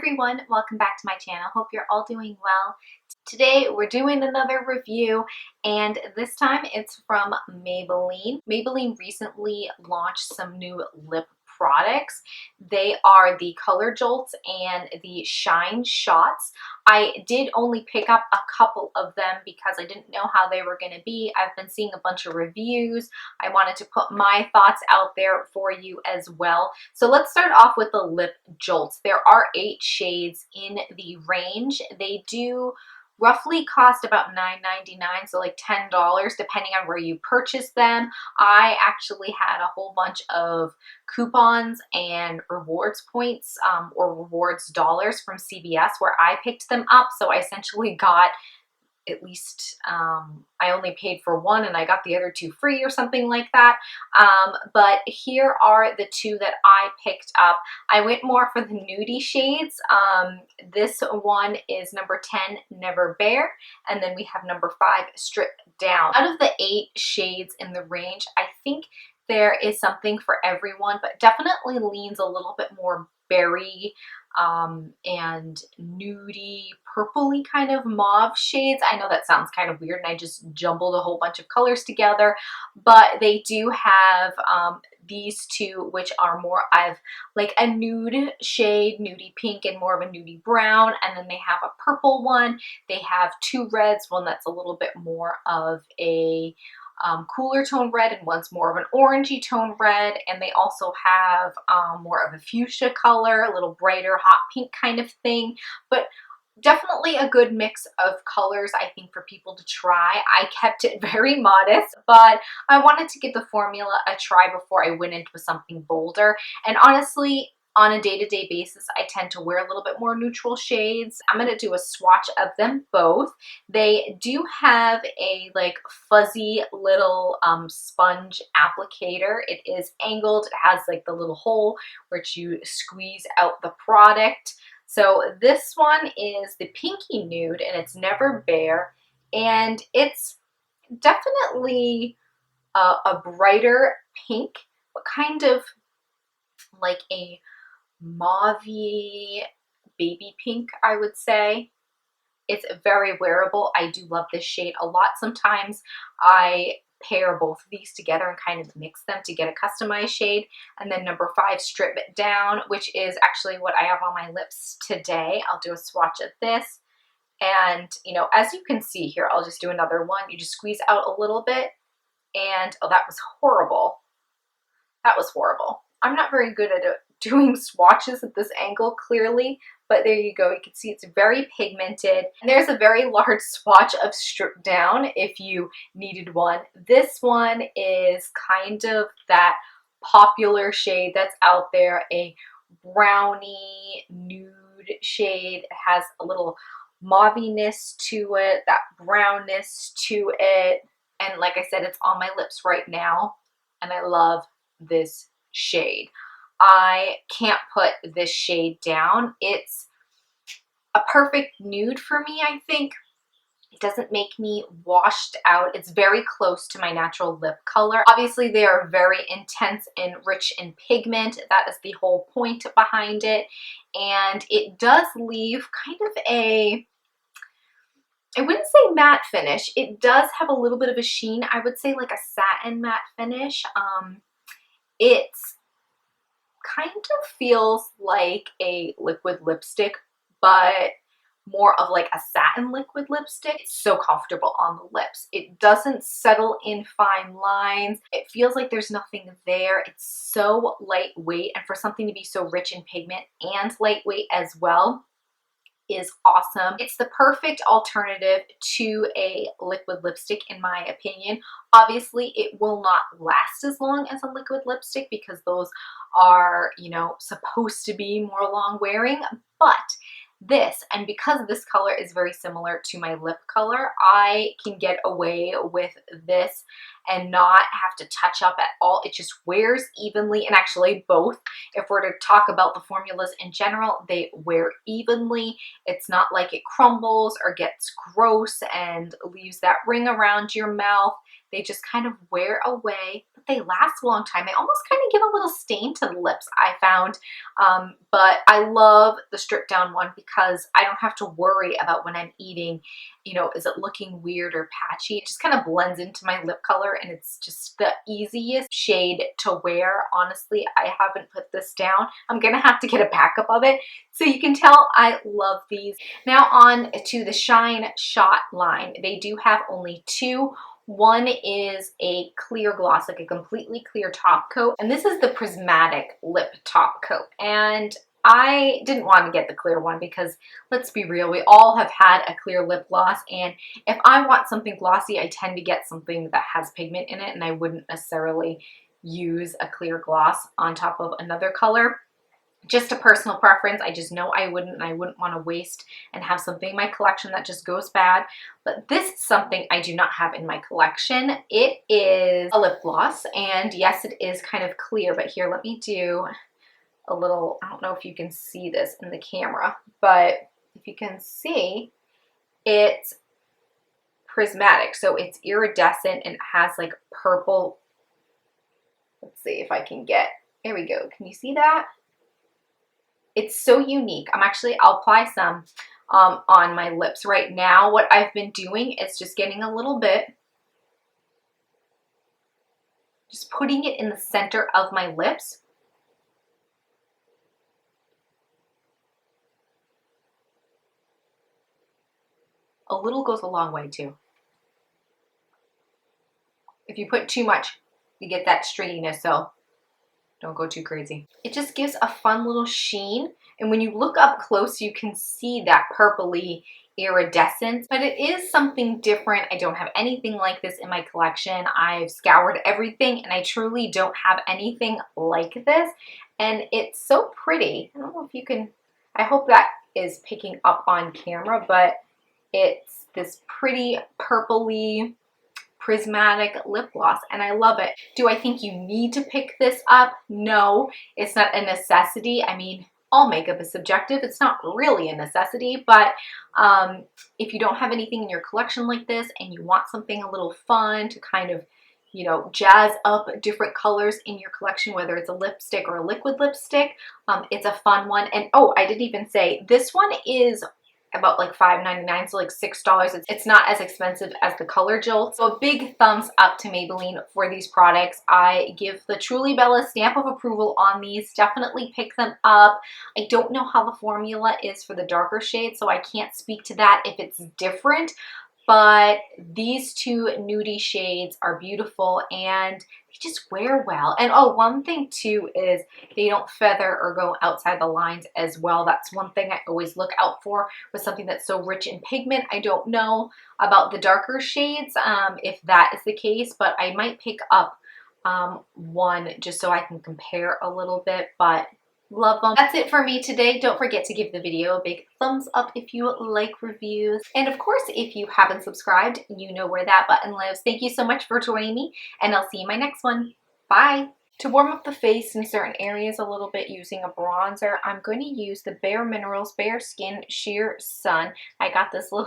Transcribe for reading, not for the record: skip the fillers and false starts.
everyone, welcome back to my channel. Hope you're all doing well. Today we're doing another review and this time it's from Maybelline. Maybelline recently launched some new lip products. They are the Color Jolts and the Shine Shots. I did only pick up a couple of them because I didn't know how they were going to be. I've been seeing a bunch of reviews. I wanted to put my thoughts out there for you as well. So let's start off with the Lip Jolts. There are 8 shades in the range. They do roughly cost about $9.99, so like $10 depending on where you purchase them. I actually had a whole bunch of coupons and rewards points or rewards dollars from CVS where I picked them up, so I essentially got at least I only paid for one and I got the other 2 free or something like that. But here are the 2 that I picked up. I went more for the nudie shades. This one is number 10, Never Bare, and then we have number 5, Strip Down. Out of the 8 shades in the range, I think there is something for everyone, but definitely leans a little bit more berry and nudie, purpley kind of mauve shades. I know that sounds kind of weird and I just jumbled a whole bunch of colors together, but they do have these 2 which are more of like a nude shade, nudie pink and more of a nudie brown, and then they have a purple one. They have 2 reds, one that's a little bit more of a cooler tone red and one's more of an orangey tone red, and they also have more of a fuchsia color, a little brighter hot pink kind of thing, but definitely a good mix of colors I think for people to try. I kept it very modest, but I wanted to give the formula a try before I went into something bolder, and honestly on a day-to-day basis, I tend to wear a little bit more neutral shades. I'm going to do a swatch of them both. They do have a like fuzzy little sponge applicator. It is angled. It has like the little hole which you squeeze out the product. So this one is the Pinky Nude and it's Never Bare, and it's definitely a brighter pink, but kind of like a mauvey baby pink, I would say. It's very wearable. I do love this shade a lot. Sometimes I pair both of these together and kind of mix them to get a customized shade. And then number 5, Strip It Down, which is actually what I have on my lips today. I'll do a swatch of this. And, you know, as you can see here, I'll just do another one. You just squeeze out a little bit. And, oh, that was horrible. That was horrible. I'm not very good at doing swatches at this angle clearly, but there you go. You can see it's very pigmented. And there's a very large swatch of Strip Down if you needed one. This one is kind of that popular shade that's out there, a brownie nude shade. It has a little mauviness to it, that brownness to it. And like I said, it's on my lips right now, and I love this shade. I can't put this shade down. It's a perfect nude for me, I think. It doesn't make me washed out. It's very close to my natural lip color. Obviously, they are very intense and rich in pigment. That is the whole point behind it. And it does leave kind of a, I wouldn't say matte finish. It does have a little bit of a sheen. I would say like a satin matte finish. It's kind of feels like a liquid lipstick, but more of like a satin liquid lipstick. It's so comfortable on the lips. It doesn't settle in fine lines. It feels like there's nothing there. It's so lightweight, and for something to be so rich in pigment and lightweight as well is awesome. It's the perfect alternative to a liquid lipstick in my opinion. Obviously, it will not last as long as a liquid lipstick because those are, you know, supposed to be more long wearing, but this, and because this color is very similar to my lip color, I can get away with this and not have to touch up at all. It just wears evenly, and actually both. If we're to talk about the formulas in general, they wear evenly. It's not like it crumbles or gets gross and leaves that ring around your mouth. They just kind of wear away, but they last a long time. They almost kind of give a little stain to the lips, I found. But I love the stripped down one because I don't have to worry about when I'm eating, you know, is it looking weird or patchy? It just kind of blends into my lip color, and it's just the easiest shade to wear. Honestly, I haven't put this down. I'm gonna have to get a backup of it. So you can tell I love these. Now on to the Shine Shot line. They do have only two. One is a clear gloss, like a completely clear top coat, and this is the prismatic lip top coat. And I didn't want to get the clear one because, let's be real, we all have had a clear lip gloss, and if I want something glossy, I tend to get something that has pigment in it, and I wouldn't necessarily use a clear gloss on top of another color. Just a personal preference. I just know I wouldn't, and I wouldn't want to waste and have something in my collection that just goes bad. But this is something I do not have in my collection. It is a lip gloss, and yes, it is kind of clear, but here, let me do a little, I don't know if you can see this in the camera, but if you can see, it's prismatic. So it's iridescent and it has like purple. Let's see if I can get, there we go. Can you see that? It's so unique. I'll apply some on my lips right now. What I've been doing is just getting a little bit, just putting it in the center of my lips. A little goes a long way too. If you put too much, you get that stringiness, so don't go too crazy. It just gives a fun little sheen, and when you look up close, you can see that purpley iridescence, but it is something different. I don't have anything like this in my collection. I've scoured everything, and I truly don't have anything like this, and it's so pretty. I don't know if you can, I hope that is picking up on camera, but it's this pretty purpley prismatic lip gloss, and I love it. Do I think you need to pick this up? No, it's not a necessity. I mean, all makeup is subjective. It's not really a necessity, but if you don't have anything in your collection like this and you want something a little fun to kind of, you know, jazz up different colors in your collection, whether it's a lipstick or a liquid lipstick, it's a fun one. And oh, I didn't even say, this one is about like $5.99, so like $6. It's not as expensive as the color Jolt. So a big thumbs up to Maybelline for these products. I give the Truly Bella stamp of approval on these. Definitely pick them up. I don't know how the formula is for the darker shades, so I can't speak to that if it's different. But these two nudie shades are beautiful, and they just wear well. And oh, one thing too is they don't feather or go outside the lines as well. That's one thing I always look out for with something that's so rich in pigment. I don't know about the darker shades, if that is the case, but I might pick up one just so I can compare a little bit, but love them. That's it for me today. Don't forget to give the video a big thumbs up if you like reviews. And of course, if you haven't subscribed, you know where that button lives. Thank you so much for joining me, and I'll see you in my next one. Bye. To warm up the face in certain areas a little bit using a bronzer, I'm going to use the Bare Minerals Bare Skin Sheer Sun. I got this little